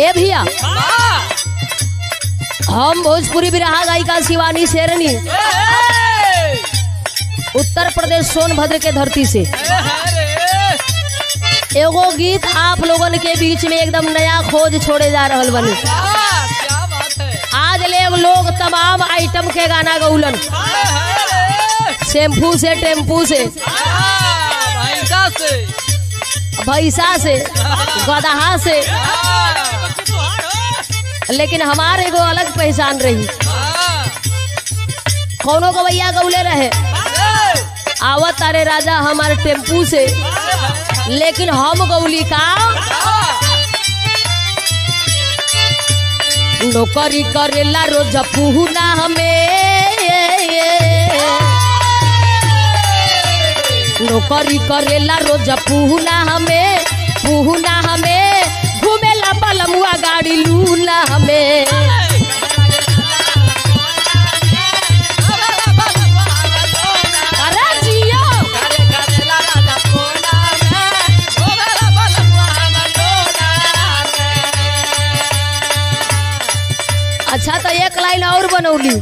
ए भैया हम भोजपुरी बिरहा गायिका शिवानी शेरनी उत्तर प्रदेश सोनभद्र के धरती से एगो गीत आप लोगन के बीच में एकदम नया खोज छोड़े जा रहल बनी। आज ले लोग तमाम आइटम के गाना गौलन, शैम्पू से, टेम्पू से, भैंसा से, गदहा से, लेकिन हमारे एगो अलग पहचान रही। कौनो गवैया गौले रहे आवत तारे राजा हमारे टेम्पू से, लेकिन हम गौली का नौकरी करेला रोज पुहना हमें, नौकरी करेला रोज पुहना हमें, पुहना हमें घूमेला बलमुआ गाड़ी लूना हमें। अच्छा तो एक लाइन और बनौली,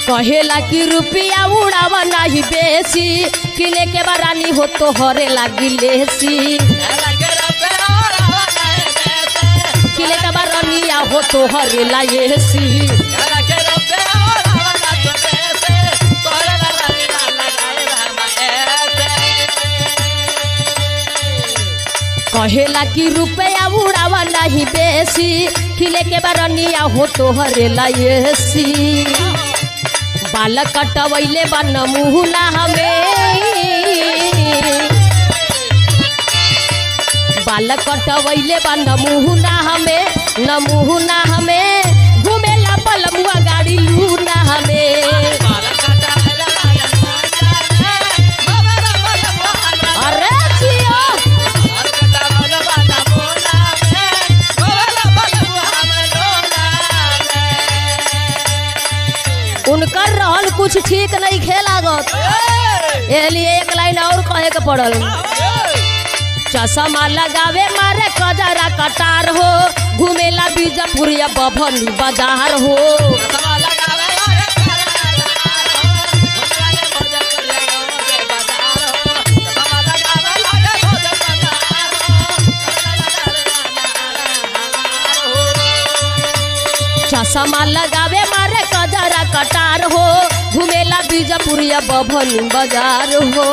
कहेला कि रुपया उड़ावा नहीं बेसी, किने के बारानी हो तो हरे लागी लेसी, किने के बारानिया हो तो हरे लाएसी। कहेला कि रुपया उड़ावा नहीं बेसी, खिले के बारनिया हो तो हरे लाएसी। बाल कटवैले बा नमूना हमें, बाल कटवैले बा नमूना हमें, नमूना हमें घूमेला बलमुआ गाड़ी लूना हमें। उनकर रहन कुछ ठीक नहीं खेलागत, इसलिए एक लाइन और कहे के पड़ल। चश्मा लगावे मारे कजरा कटार हो, घूमेला बीजापुर या बभनी बाजार हो। चश्मा लगावे मारे कजरा कटार हो, घूमेला बीजापुर या बभनी बाजार हो।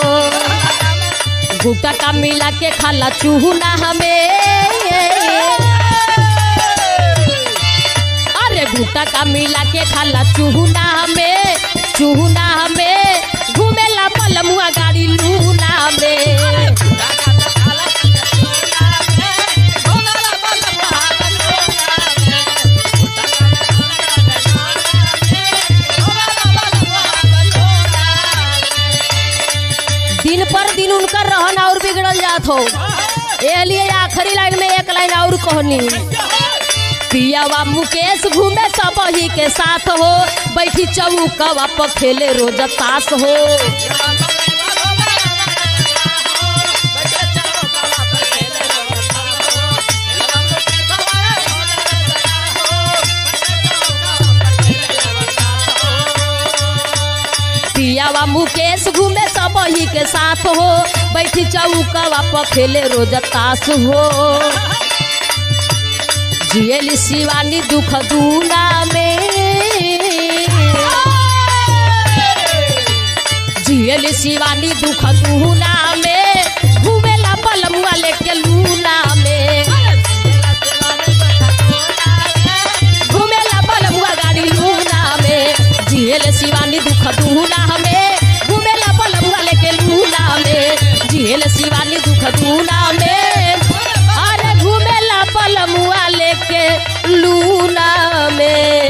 गुटा का मिला के खाला चूहना हमें, अरे गुटा का मिला के खाला चूहना हमें, चूहना हमें घूमेला बलमुआ गाड़ी लूना हमें। दिन पर दिन उनका रहन और बिगड़ल जात हो, इसलिए आखिरी लाइन में एक लाइन और कहनी। पियावा मुकेश घूमे सब ही के साथ हो, बैठी चौकवा पर खेले रोज ताश हो। पियावा मुकेश घूमे सब ही के साथ हो, बैठी चौकवा पर खेले रोज ताश हो। जियली शिवानी दुख दूना में, जियली शिवानी दुख दूना में घूमेला बलमुआ लेके लूना में, घूमेला बलमुआ गाड़ी लूना में। जियली शिवानी दुख दूना हमें, घूमेला बलमुआ लेके लूना में, जियली शिवानी दुख दूना में, अरे घूमेला बलमुआ लेके लूना में।